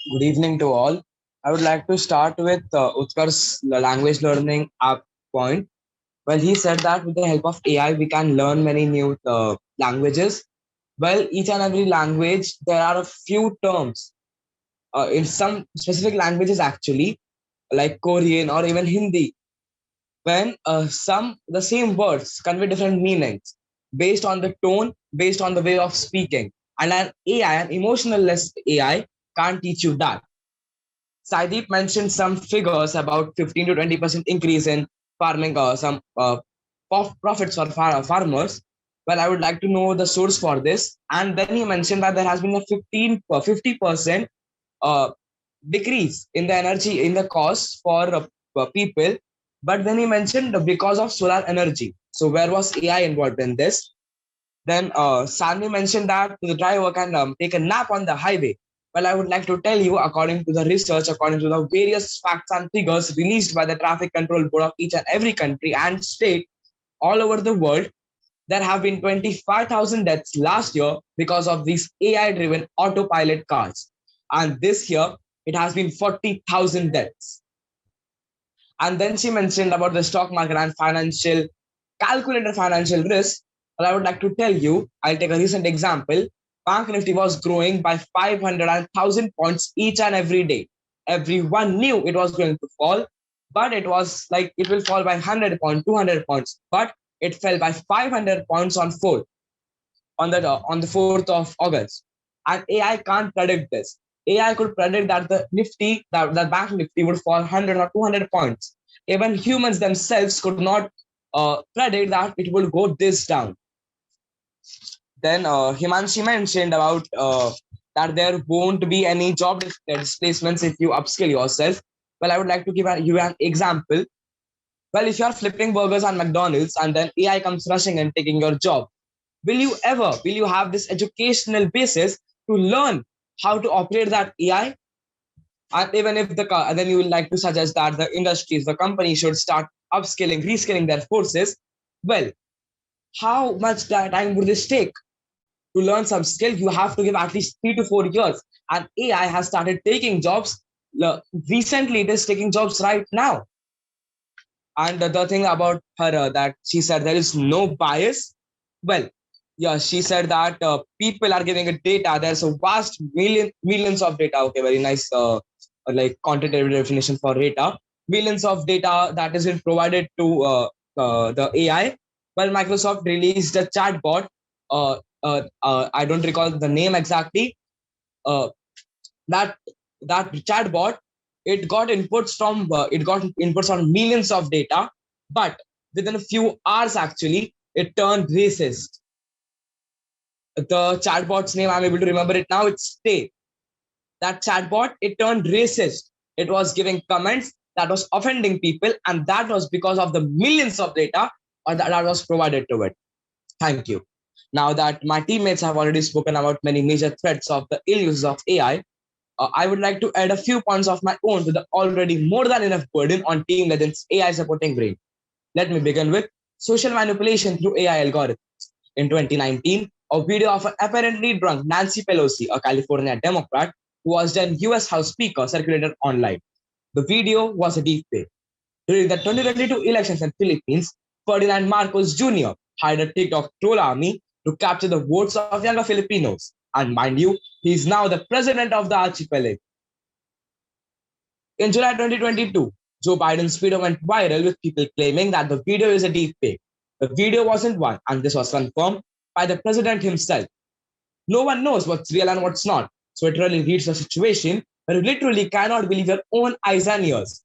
Good evening to all. I would like to start with Utkar's language learning app point. Well, he said that with the help of AI, we can learn many new languages. Well, each and every language, there are a few terms in some specific languages actually, like Korean or even Hindi, when some the same words convey different meanings based on the tone, based on the way of speaking. And an AI, an emotionless AI, can't teach you that. Saideep mentioned some figures about 15 to 20% increase in farming, some profits for farmers. Well, I would like to know the source for this. And then he mentioned that there has been a 50% uh, decrease in the energy, in the cost for people. But then he mentioned because of solar energy. So where was AI involved in this? Then Sandy mentioned that the driver can take a nap on the highway. Well, I would like to tell you, according to the research, according to the various facts and figures released by the Traffic Control Board of each and every country and state all over the world, there have been 25,000 deaths last year because of these AI driven autopilot cars. And this year, it has been 40,000 deaths. And then she mentioned about the stock market and calculated financial risk. Well, I would like to tell you, I'll take a recent example. Bank Nifty was growing by 500 and 1,000 points each and every day. Everyone knew it was going to fall, but it was like it will fall by 100 points, 200 points, but it fell by 500 points on the 4th of August. And AI can't predict this. AI could predict that the Nifty, that Bank Nifty would fall 100 or 200 points. Even humans themselves could not predict that it will go this down. Then Himanshi mentioned about that there won't be any job displacements if you upskill yourself. Well, I would like to give you an example. Well, if you are flipping burgers on McDonald's and then AI comes rushing and taking your job, will you have this educational basis to learn how to operate that AI? And even if and then you would like to suggest that the industries, the company should start upskilling, reskilling their forces. Well, how much time would this take? To learn some skill, you have to give at least 3 to 4 years. And AI has started taking jobs. Recently, it is taking jobs right now. And the thing about her that she said there is no bias. Well, yeah, she said that people are giving it data. There's a vast millions of data. Okay, very nice, like quantitative definition for data. Millions of data that is been provided to the AI. Well, Microsoft released a chatbot. I don't recall the name exactly. Uh, that that chatbot, it got inputs on millions of data, but within a few hours actually it turned racist. The chatbot's name, I'm able to remember it now, it's Stay. That chatbot, it turned racist. It was giving comments that was offending people, and that was because of the millions of data that was provided to it. Thank you. Now that my teammates have already spoken about many major threats of the ill use of AI, I would like to add a few points of my own to the already more than enough burden on Team Legend's AI supporting brain. Let me begin with social manipulation through AI algorithms. In 2019, a video of an apparently drunk Nancy Pelosi, a California Democrat, who was then US House Speaker, circulated online. The video was a deepfake. During the 2022 elections in Philippines, Ferdinand Marcos Jr. hired a TikTok troll army to capture the votes of younger Filipinos. And mind you, he is now the president of the archipelago. In July 2022, Joe Biden's video went viral with people claiming that the video is a deep fake. The video wasn't one, and this was confirmed by the president himself. No one knows what's real and what's not. So it really reads a situation where you literally cannot believe your own eyes and ears.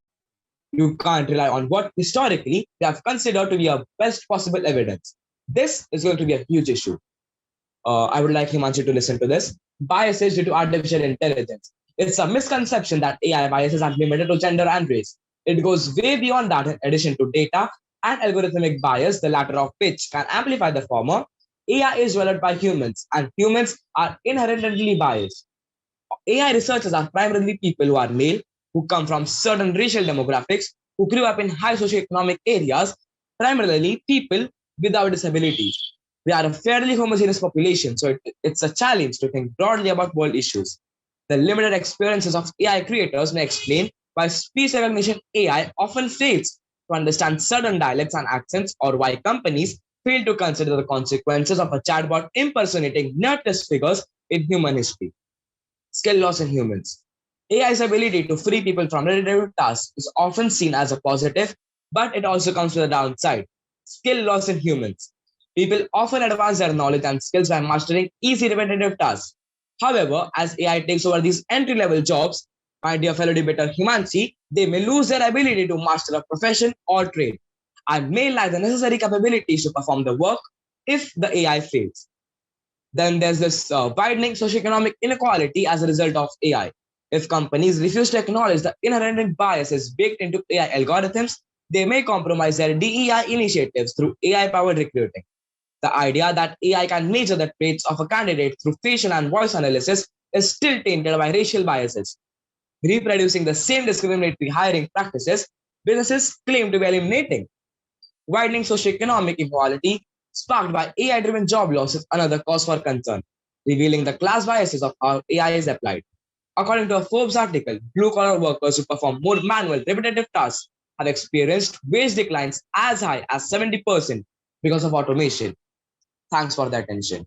You can't rely on what historically they have considered to be a best possible evidence. This is going to be a huge issue. I would like Himanshi to listen to this. Biases due to artificial intelligence. It's a misconception that AI biases are limited to gender and race. It goes way beyond that in addition to data and algorithmic bias, the latter of which can amplify the former. AI is developed by humans, and humans are inherently biased. AI researchers are primarily people who are male, who come from certain racial demographics, who grew up in high socioeconomic areas, primarily people without disabilities. We are a fairly homogeneous population, so it's a challenge to think broadly about world issues. The limited experiences of AI creators may explain why speech recognition AI often fails to understand certain dialects and accents, or why companies fail to consider the consequences of a chatbot impersonating notice figures in human history. Skill loss in humans. AI's ability to free people from repetitive tasks is often seen as a positive, but it also comes with a downside. Skill loss in humans. People often advance their knowledge and skills by mastering easy repetitive tasks. However, as AI takes over these entry level jobs, my dear fellow debater Himanshi, they may lose their ability to master a profession or trade and may lack the necessary capabilities to perform the work if the AI fails. Then there's this widening socioeconomic inequality as a result of AI. If companies refuse to acknowledge the inherent biases baked into AI algorithms, they may compromise their DEI initiatives through AI powered recruiting. The idea that AI can measure the traits of a candidate through facial and voice analysis is still tainted by racial biases, reproducing the same discriminatory hiring practices businesses claim to be eliminating. Widening socioeconomic inequality sparked by AI-driven job loss is another cause for concern, revealing the class biases of how AI is applied. According to a Forbes article, blue-collar workers who perform more manual, repetitive tasks have experienced wage declines as high as 70% because of automation. Thanks for the attention.